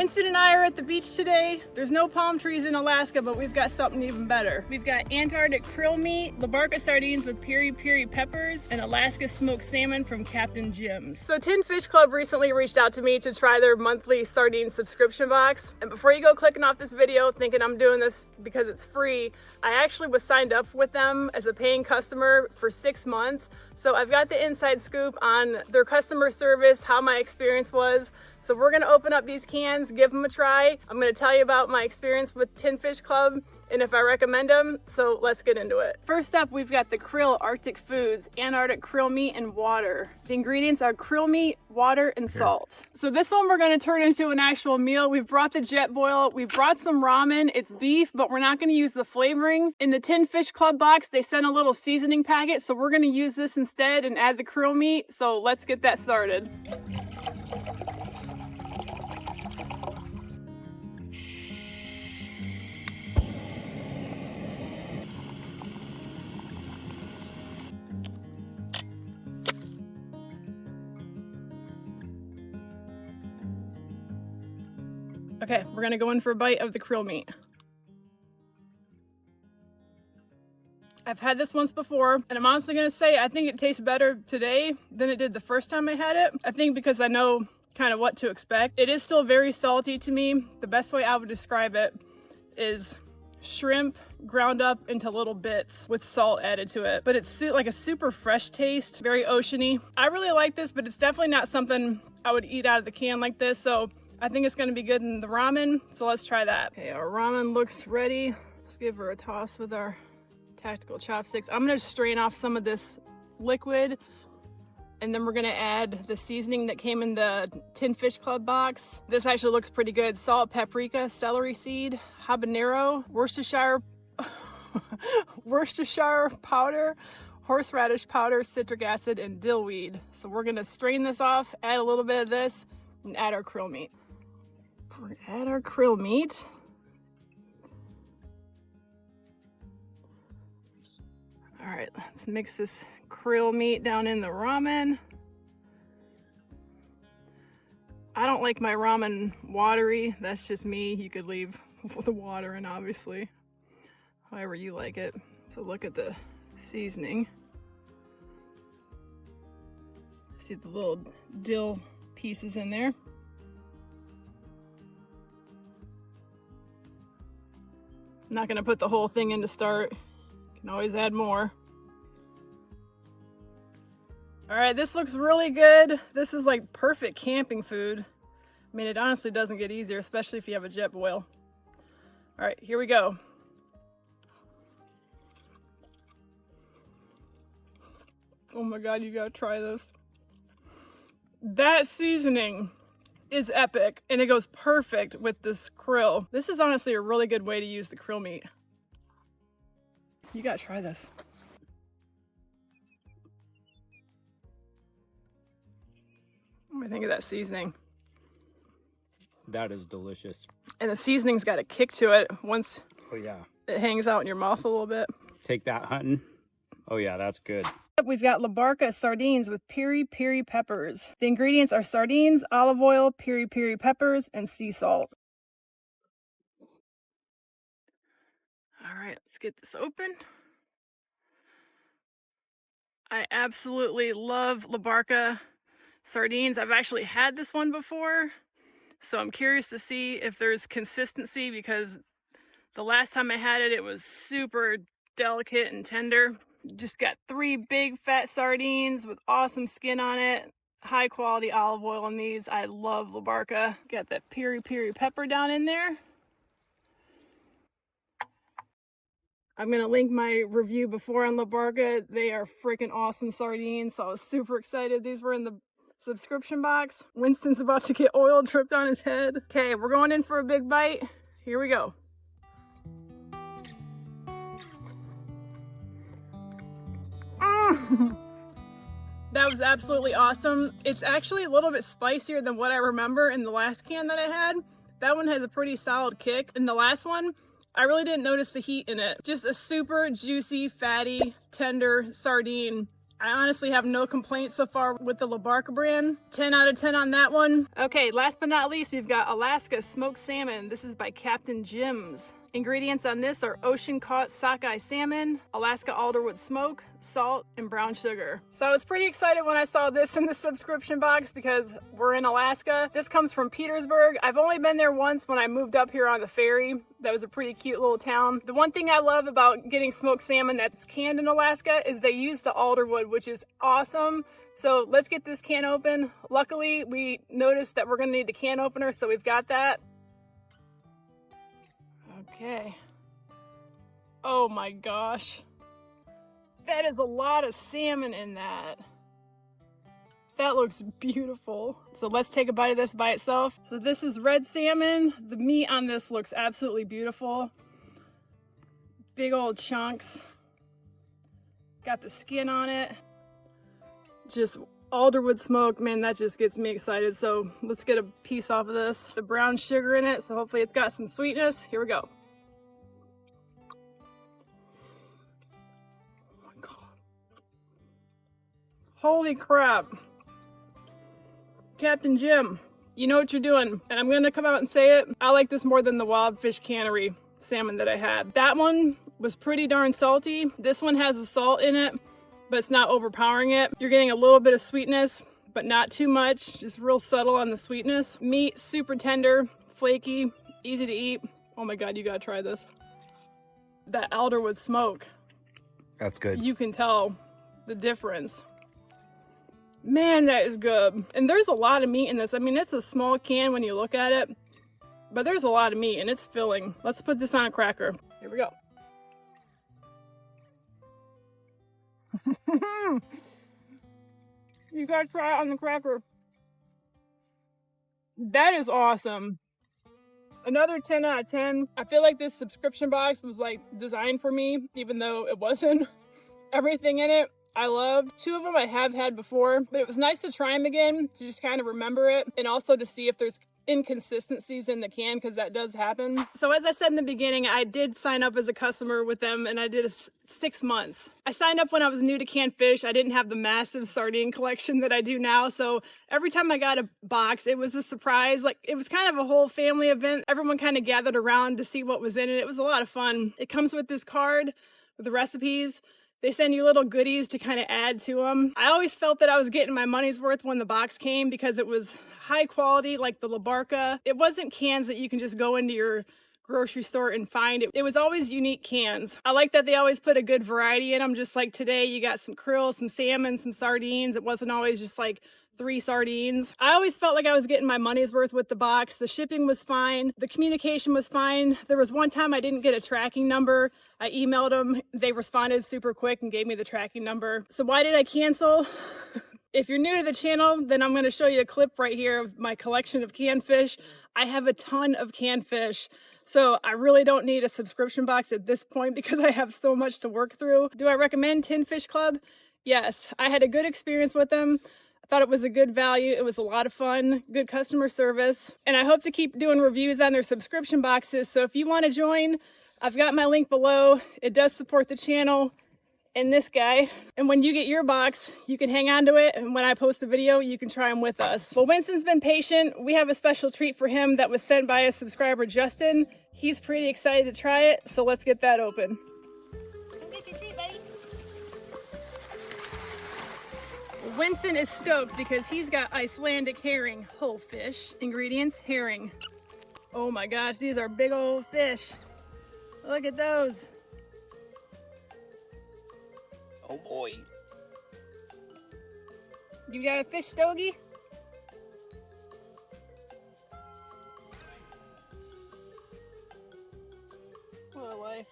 Winston and I are at the beach today. There's no palm trees in Alaska, but we've got something even better. We've got Antarctic krill meat, LaBarca sardines with piri piri peppers, and Alaska smoked salmon from Captain Jim's. So Tin Fish Club recently reached out to me to try their monthly sardine subscription box. And before you go clicking off this video thinking I'm doing this because it's free, I actually was signed up with them as a paying customer for 6 months. So I've got the inside scoop on their customer service, how my experience was. So we're gonna open up these cans, give them a try. I'm gonna tell you about my experience with Tin Fish Club and if I recommend them. So let's get into it. First up, we've got the Krill Arctic Foods, Antarctic krill meat and water. The ingredients are krill meat, water, and salt. So this one we're gonna turn into an actual meal. We've brought the jet boil, we've brought some ramen. It's beef, but we're not gonna use the flavoring. In the Tin Fish Club box, they sent a little seasoning packet, so we're gonna use this instead and add the krill meat. So let's get that started. Okay, we're gonna go in for a bite of the krill meat. I've had this once before, and I'm honestly gonna say I think it tastes better today than it did the first time I had it. I think because I know kind of what to expect. It is still very salty to me. The best way I would describe it is shrimp ground up into little bits with salt added to it. But it's like a super fresh taste, very oceany. I really like this, but it's definitely not something I would eat out of the can like this. So I think it's gonna be good in the ramen. So let's try that. Okay, our ramen looks ready. Let's give her a toss with our tactical chopsticks. I'm gonna strain off some of this liquid, and then we're gonna add the seasoning that came in the Tin Fish Club box. This actually looks pretty good. Salt, paprika, celery seed, habanero, Worcestershire powder, horseradish powder, citric acid, and dill weed. So we're gonna strain this off, add a little bit of this, and add our krill meat. We're gonna add our krill meat. All right, let's mix this krill meat down in the ramen. I don't like my ramen watery. That's just me. You could leave the water in, obviously, however you like it. So look at the seasoning. See the little dill pieces in there. I'm not gonna put the whole thing in to start. You can always add more. All right, this looks really good. This is like perfect camping food. I mean, it honestly doesn't get easier, especially if you have a jet boil. All right, here we go. Oh my God, you gotta try this. That seasoning is epic, and it goes perfect with this krill. This is honestly a really good way to use the krill meat. You gotta try this. What do you think of that seasoning? That is delicious. And the seasoning's got a kick to it once Oh yeah. it hangs out in your mouth a little bit. Take that hunting. Oh yeah, that's good. We've got LaBarca sardines with piri piri peppers. The ingredients are sardines, olive oil, piri piri peppers, and sea salt. All right, let's get this open. I absolutely love LaBarca sardines. I've actually had this one before, so I'm curious to see if there's consistency, because the last time I had it, it was super delicate and tender. Just got 3 big fat sardines with awesome skin on it. High quality olive oil on these. I love LaBarca. Got that piri piri pepper down in there. I'm gonna link my review before on LaBarca. They are freaking awesome sardines, so I was super excited. These were in the subscription box. Winston's about to get oil dripped on his head. Okay, we're going in for a big bite. Here we go. That was absolutely awesome. It's actually a little bit spicier than what I remember in the last can that I had. That one has a pretty solid kick. In the last one, I really didn't notice the heat in it. Just a super juicy, fatty, tender sardine I honestly have no complaints so far with the Labarca brand. 10 out of 10 on that one. Okay, last but not least, we've got Alaska smoked salmon. This is by Captain Jim's. Ingredients on this are ocean caught sockeye salmon, Alaska alderwood smoke, salt, and brown sugar. So I was pretty excited when I saw this in the subscription box because we're in Alaska. This comes from Petersburg. I've only been there once when I moved up here on the ferry. That was a pretty cute little town. The one thing I love about getting smoked salmon that's canned in Alaska is they use the alderwood, which is awesome. So let's get this can open. Luckily, we noticed that we're gonna need the can opener, so we've got that. Okay. Oh my gosh. That is a lot of salmon in that. That looks beautiful. So let's take a bite of this by itself. So this is red salmon. The meat on this looks absolutely beautiful. Big old chunks. Got the skin on it. Just alderwood smoke, man, that just gets me excited. So let's get a piece off of this. The brown sugar in it, so hopefully it's got some sweetness. Here we go. Holy crap. Captain Jim, you know what you're doing. And I'm gonna come out and say it. I like this more than the Wild Fish Cannery salmon that I had. That one was pretty darn salty. This one has the salt in it, but it's not overpowering it. You're getting a little bit of sweetness, but not too much. Just real subtle on the sweetness. Meat, super tender, flaky, easy to eat. Oh my God, you gotta try this. That alderwood smoke. That's good. You can tell the difference. Man, that is good. And there's a lot of meat in this. I mean, it's a small can when you look at it, but there's a lot of meat and it's filling. Let's put this on a cracker. Here we go. You gotta try it on the cracker. That is awesome. Another 10 out of 10. I feel like this subscription box was like designed for me, even though it wasn't. Everything in it I love. 2 of them I have had before, but it was nice to try them again to just kind of remember it and also to see if there's inconsistencies in the can, because that does happen. So as I said in the beginning, I did sign up as a customer with them and I did 6 months. I signed up when I was new to canned fish. I didn't have the massive sardine collection that I do now. So every time I got a box, it was a surprise. Like, it was kind of a whole family event. Everyone kind of gathered around to see what was in it. It was a lot of fun. It comes with this card with the recipes. They send you little goodies to kind of add to them. I always felt that I was getting my money's worth when the box came because it was high quality, like the Labarca. It wasn't cans that you can just go into your grocery store and find. It was always unique cans. I like that they always put a good variety in them. Just like today, you got some krill, some salmon, some sardines. It wasn't always just like 3 sardines. I always felt like I was getting my money's worth with the box. The shipping was fine. The communication was fine. There was one time I didn't get a tracking number. I emailed them. They responded super quick and gave me the tracking number. So why did I cancel? If you're new to the channel, then I'm going to show you a clip right here of my collection of canned fish. I have a ton of canned fish. So I really don't need a subscription box at this point because I have so much to work through. Do I recommend Tin Fish Club? Yes, I had a good experience with them. Thought it was a good value. It was a lot of fun, good customer service. And I hope to keep doing reviews on their subscription boxes. So if you want to join, I've got my link below. It does support the channel and this guy. And when you get your box, you can hang on to it. And when I post the video, you can try them with us. Well, Winston's been patient. We have a special treat for him that was sent by a subscriber, Justin. He's pretty excited to try it. So let's get that open. Come get your treat, buddy. Winston is stoked because he's got Icelandic herring, whole fish. Ingredients, herring. Oh my gosh, these are big old fish. Look at those. Oh boy. You got a fish stogie? What a life.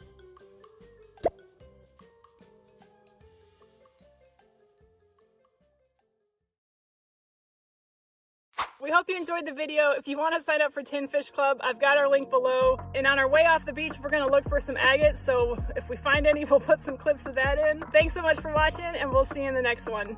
We hope you enjoyed the video. If you want to sign up for Tin Fish Club, I've got our link below. And on our way off the beach, we're going to look for some agates. So if we find any, we'll put some clips of that in. Thanks so much for watching, and we'll see you in the next one.